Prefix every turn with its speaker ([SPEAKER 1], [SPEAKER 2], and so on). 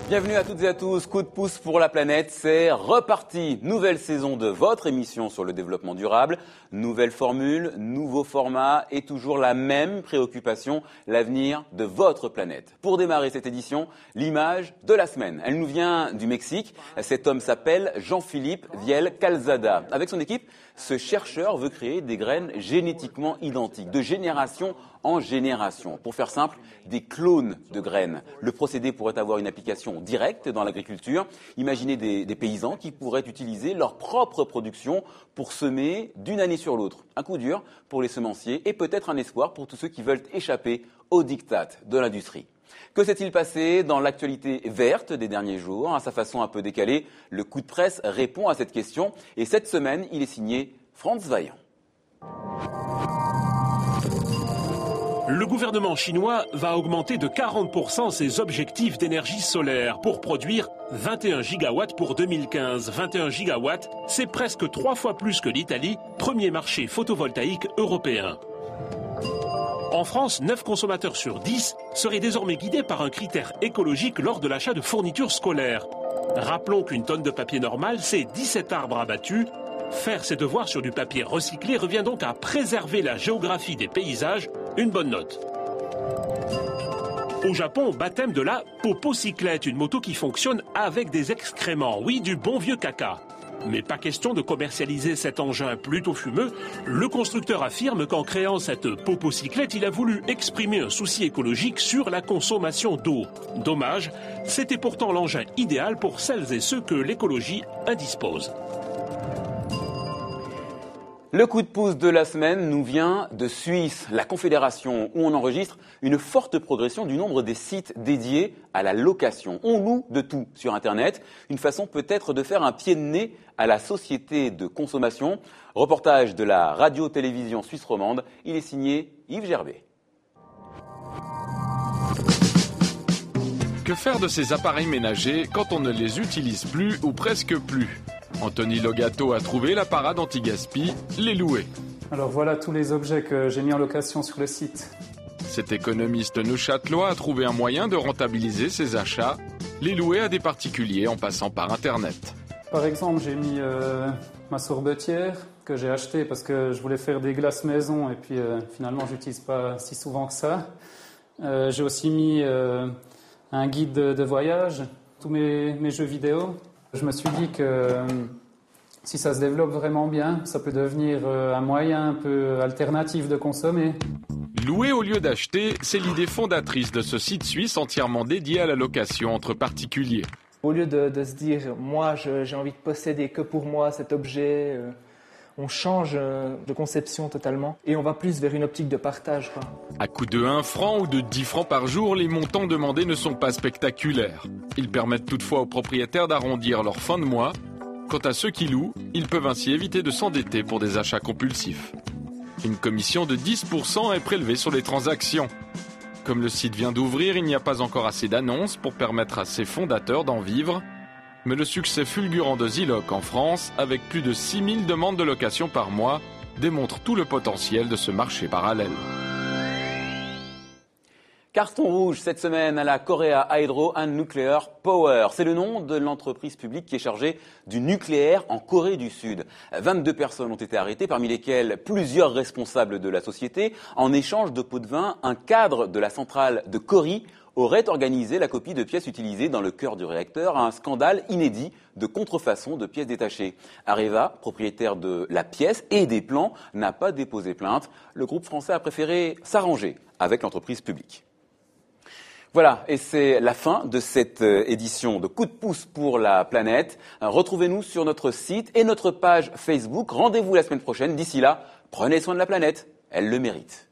[SPEAKER 1] Bienvenue à toutes et à tous, coup de pouce pour la planète, c'est reparti. Nouvelle saison de votre émission sur le développement durable, nouvelle formule, nouveau format et toujours la même préoccupation, l'avenir de votre planète. Pour démarrer cette édition, l'image de la semaine. Elle nous vient du Mexique, cet homme s'appelle Jean-Philippe Viel Calzada. Avec son équipe, ce chercheur veut créer des graines génétiquement identiques, de génération en génération. Pour faire simple, des clones de graines. Le procédé pourrait avoir une application directe dans l'agriculture. Imaginez des paysans qui pourraient utiliser leur propre production pour semer d'une année sur l'autre. Un coup dur pour les semenciers et peut-être un espoir pour tous ceux qui veulent échapper aux diktats de l'industrie. Que s'est-il passé dans l'actualité verte des derniers jours? À sa façon un peu décalée, le coup de presse répond à cette question. Et cette semaine, il est signé Franz Vaillant.
[SPEAKER 2] Le gouvernement chinois va augmenter de 40% ses objectifs d'énergie solaire pour produire 21 gigawatts pour 2015. 21 gigawatts, c'est presque 3 fois plus que l'Italie, premier marché photovoltaïque européen. En France, 9 consommateurs sur 10 seraient désormais guidés par un critère écologique lors de l'achat de fournitures scolaires. Rappelons qu'une tonne de papier normal, c'est 17 arbres abattus. Faire ses devoirs sur du papier recyclé revient donc à préserver la géographie des paysages, une bonne note. Au Japon, baptême de la popocyclette, une moto qui fonctionne avec des excréments, oui, du bon vieux caca. Mais pas question de commercialiser cet engin plutôt fumeux. Le constructeur affirme qu'en créant cette popocyclette, il a voulu exprimer un souci écologique sur la consommation d'eau. Dommage, c'était pourtant l'engin idéal pour celles et ceux que l'écologie indispose.
[SPEAKER 1] Le coup de pouce de la semaine nous vient de Suisse, la confédération où on enregistre une forte progression du nombre des sites dédiés à la location. On loue de tout sur Internet, une façon peut-être de faire un pied de nez à la société de consommation. Reportage de la radio-télévision suisse romande, il est signé Yves Gerbet.
[SPEAKER 3] Que faire de ces appareils ménagers quand on ne les utilise plus ou presque plus ? Anthony Logato a trouvé la parade anti-gaspi, les louer.
[SPEAKER 4] Alors voilà tous les objets que j'ai mis en location sur le site.
[SPEAKER 3] Cet économiste neuchâtelois a trouvé un moyen de rentabiliser ses achats, les louer à des particuliers en passant par Internet.
[SPEAKER 4] Par exemple, j'ai mis ma sorbetière que j'ai achetée parce que je voulais faire des glaces maison et puis finalement je n'utilise pas si souvent que ça. J'ai aussi mis un guide de voyage, tous mes jeux vidéo. Je me suis dit que si ça se développe vraiment bien, ça peut devenir un moyen un peu alternatif de consommer.
[SPEAKER 3] Louer au lieu d'acheter, c'est l'idée fondatrice de ce site suisse entièrement dédié à la location entre particuliers.
[SPEAKER 5] Au lieu de se dire, moi j'ai envie de posséder que pour moi cet objet, on change de conception totalement et on va plus vers une optique de partage, quoi.
[SPEAKER 3] À coût de 1 franc ou de 10 francs par jour, les montants demandés ne sont pas spectaculaires. Ils permettent toutefois aux propriétaires d'arrondir leur fin de mois. Quant à ceux qui louent, ils peuvent ainsi éviter de s'endetter pour des achats compulsifs. Une commission de 10% est prélevée sur les transactions. Comme le site vient d'ouvrir, il n'y a pas encore assez d'annonces pour permettre à ses fondateurs d'en vivre. Mais le succès fulgurant de Zilloc en France, avec plus de 6000 demandes de location par mois, démontre tout le potentiel de ce marché parallèle.
[SPEAKER 1] Carton rouge cette semaine à la Korea Hydro and Nuclear Power. C'est le nom de l'entreprise publique qui est chargée du nucléaire en Corée du Sud. 22 personnes ont été arrêtées, parmi lesquelles plusieurs responsables de la société. En échange de pots de vin, un cadre de la centrale de Kori aurait organisé la copie de pièces utilisées dans le cœur du réacteur à un scandale inédit de contrefaçon de pièces détachées. Areva, propriétaire de la pièce et des plans, n'a pas déposé plainte. Le groupe français a préféré s'arranger avec l'entreprise publique. Voilà, et c'est la fin de cette édition de Coup de pouce pour la planète. Retrouvez-nous sur notre site et notre page Facebook. Rendez-vous la semaine prochaine. D'ici là, prenez soin de la planète. Elle le mérite.